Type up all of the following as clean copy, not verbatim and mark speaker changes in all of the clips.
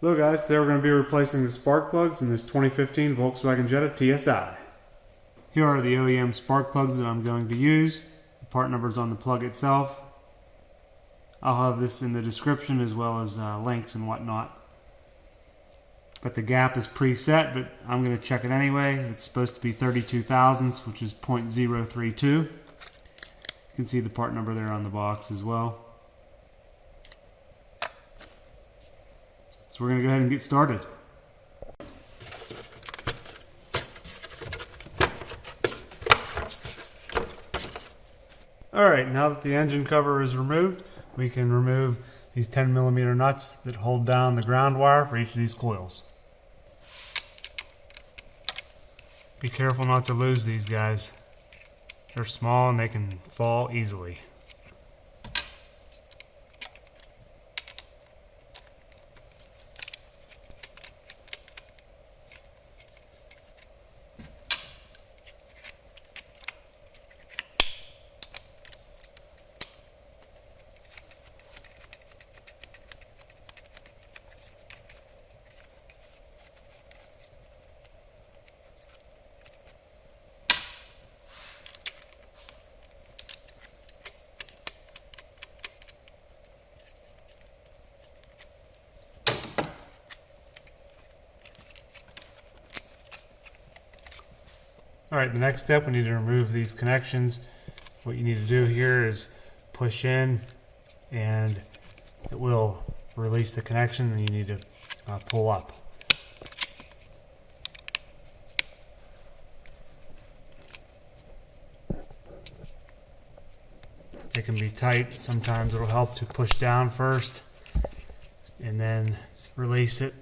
Speaker 1: Hello guys, today we're going to be replacing the spark plugs in this 2015 Volkswagen Jetta TSI. Here are the OEM spark plugs that I'm going to use. The part number is on the plug itself. I'll have this in the description as well as links and whatnot. But the gap is preset, but I'm going to check it anyway. It's supposed to be 32 thousandths, which is 0.032. You can see the part number there on the box as well. So we're going to go ahead and get started. Alright, now that the engine cover is removed, we can remove these 10mm nuts that hold down the ground wire for each of these coils. Be careful not to lose these guys. They're small and they can fall easily. Alright, the next step, we need to remove these connections. What you need to do here is push in and it will release the connection, and you need to pull up. They can be tight. Sometimes it'll help to push down first and then release it.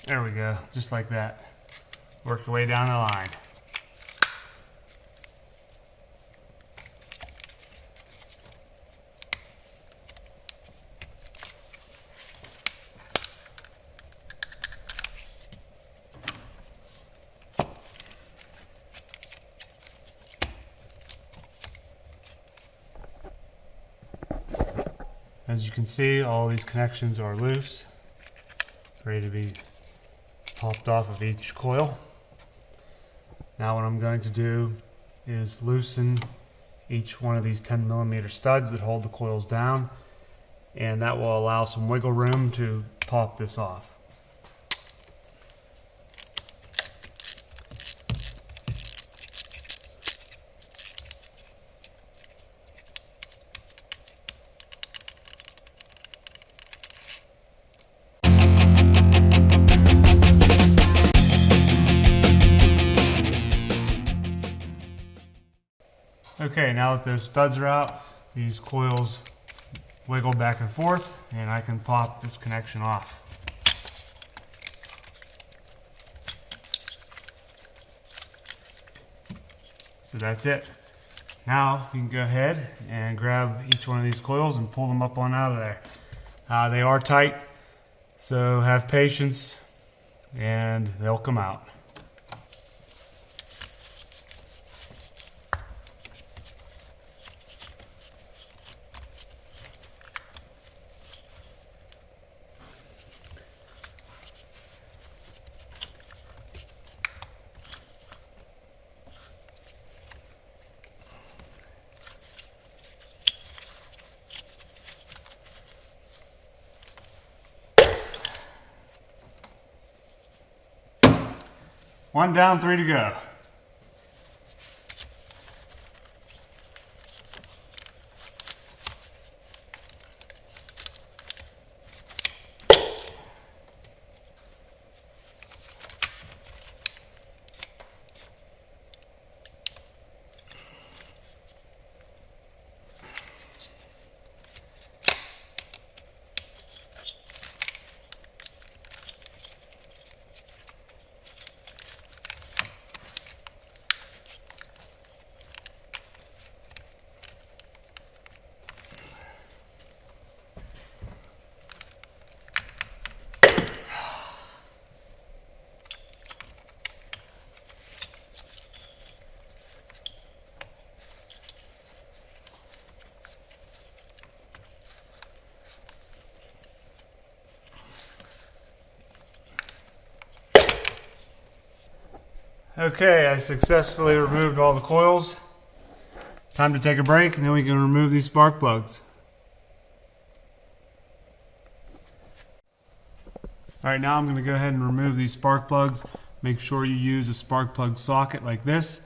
Speaker 1: There we go, just like that. Work your way down the line. As you can see, all these connections are loose, ready to be popped off of each coil. Now what I'm going to do is loosen each one of these 10mm studs that hold the coils down, and that will allow some wiggle room to pop this off. Okay, now that those studs are out, these coils wiggle back and forth, and I can pop this connection off. So that's it. Now you can go ahead and grab each one of these coils and pull them up on out of there. They are tight, so have patience and they'll come out. One down, 3 to go. Okay, I successfully removed all the coils. Time to take a break and then we can remove these spark plugs. Alright, now I'm going to go ahead and remove these spark plugs. Make sure you use a spark plug socket like this.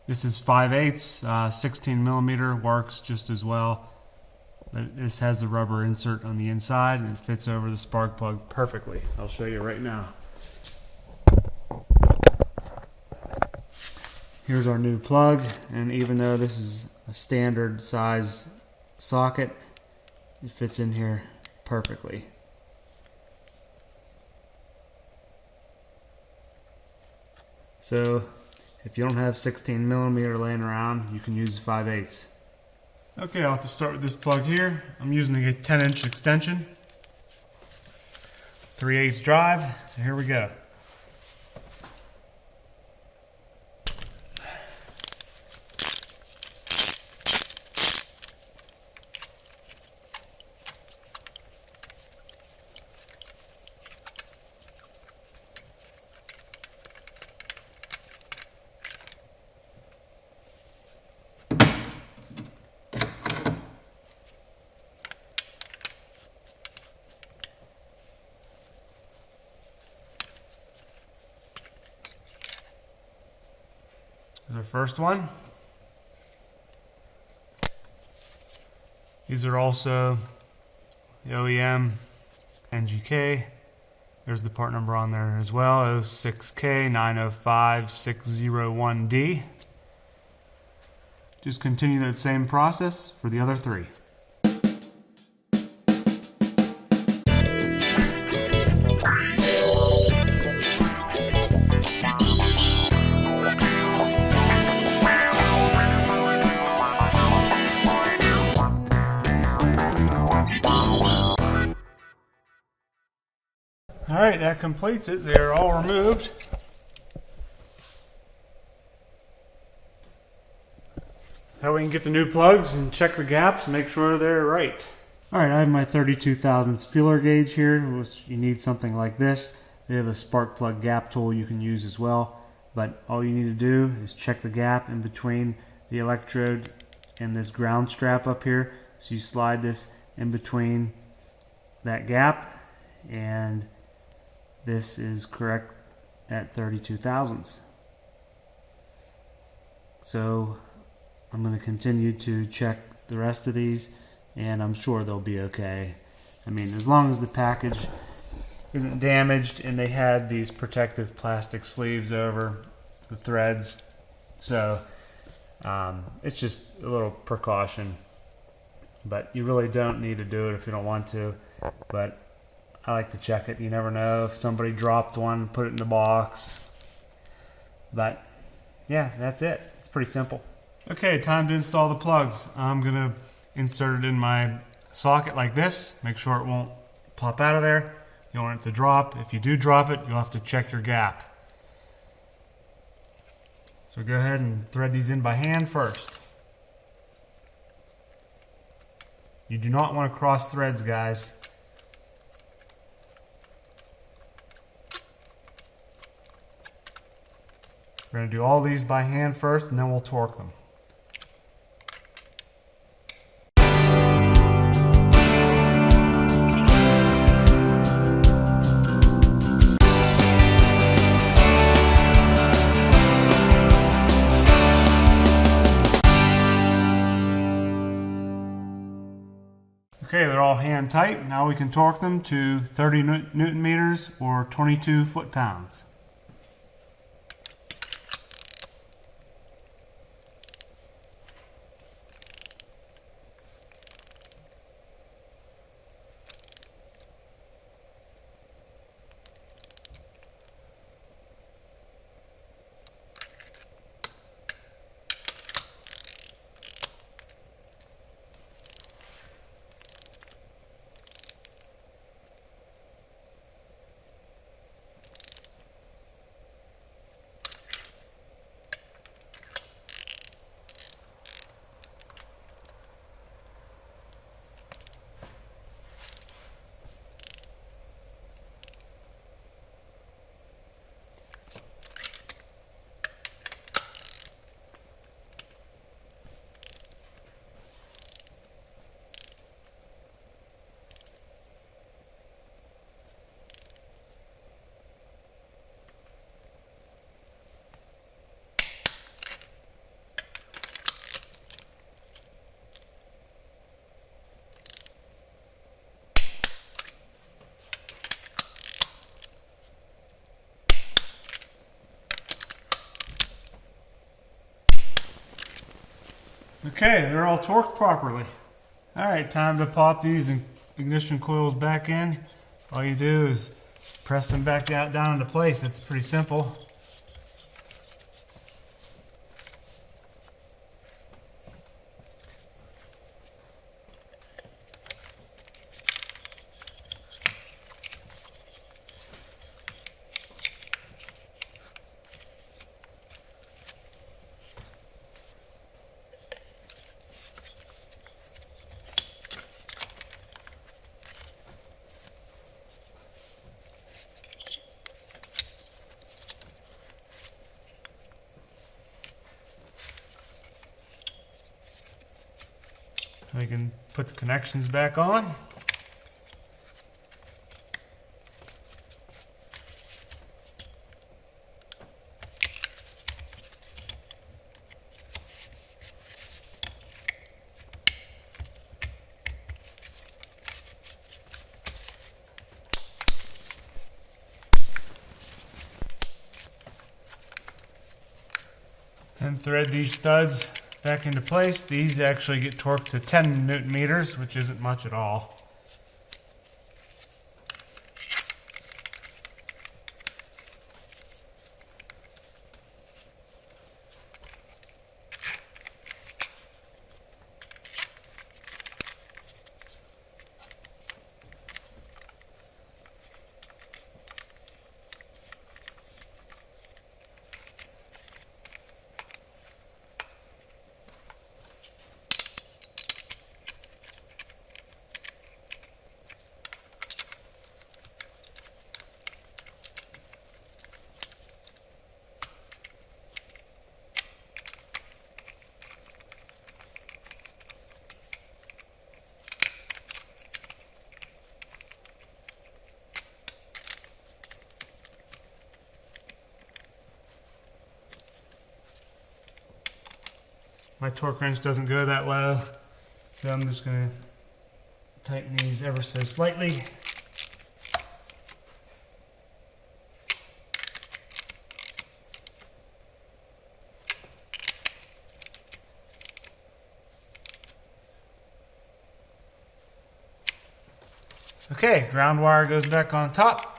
Speaker 1: This is 5/8, 16 millimeter, works just as well. But this has the rubber insert on the inside and it fits over the spark plug perfectly. I'll show you right now. Here's our new plug, and even though this is a standard size socket, it fits in here perfectly. So if you don't have 16 millimeter laying around, you can use 5/8. Okay, I'll have to start with this plug here. I'm using a 10-inch extension, 3/8 drive, so here we go. There's our first one. These are also the OEM NGK. There's the part number on there as well, 06K905601D. Just continue that same process for the other three. Alright, that completes it. They're all removed. Now we can get the new plugs and check the gaps and make sure they're right. Alright, I have my 32 thousandths feeler gauge here, which you need something like this. They have a spark plug gap tool you can use as well, but all you need to do is check the gap in between the electrode and this ground strap up here. So you slide this in between that gap, and this is correct at 32 thousandths. So I'm going to continue to check the rest of these, and I'm sure they'll be okay. I mean, as long as the package isn't damaged, and they had these protective plastic sleeves over the threads, so it's just a little precaution. But you really don't need to do it if you don't want to, but I like to check it. You never know if somebody dropped one, put it in the box. But yeah, that's it. It's pretty simple. Okay, time to install the plugs. I'm gonna insert it in my socket like this. Make sure it won't pop out of there. You don't want it to drop. If you do drop it, you'll have to check your gap. So go ahead and thread these in by hand first. You do not want to cross threads, guys. We're going to do all these by hand first, and then we'll torque them. Okay, they're all hand tight. Now we can torque them to 30 Newton meters or 22 foot-pounds. Okay, they're all torqued properly. Alright, time to pop these ignition coils back in. All you do is press them back down into place. It's pretty simple. We can put the connections back on. And thread these studs back into place. These actually get torqued to 10 Newton meters, which isn't much at all. My torque wrench doesn't go that low, so I'm just going to tighten these ever so slightly. Okay, ground wire goes back on top.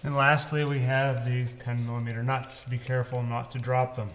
Speaker 1: And lastly, we have these 10mm nuts. Be careful not to drop them.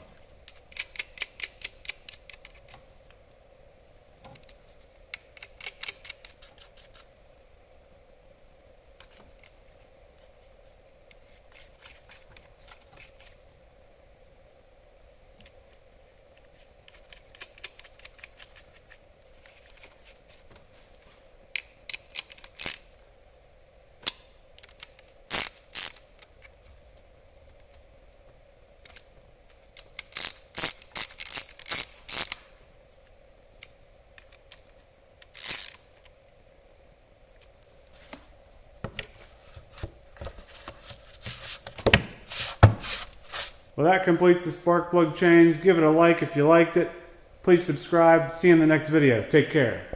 Speaker 1: Well, that completes the spark plug change. Give it a like if you liked it. Please subscribe. See you in the next video. Take care.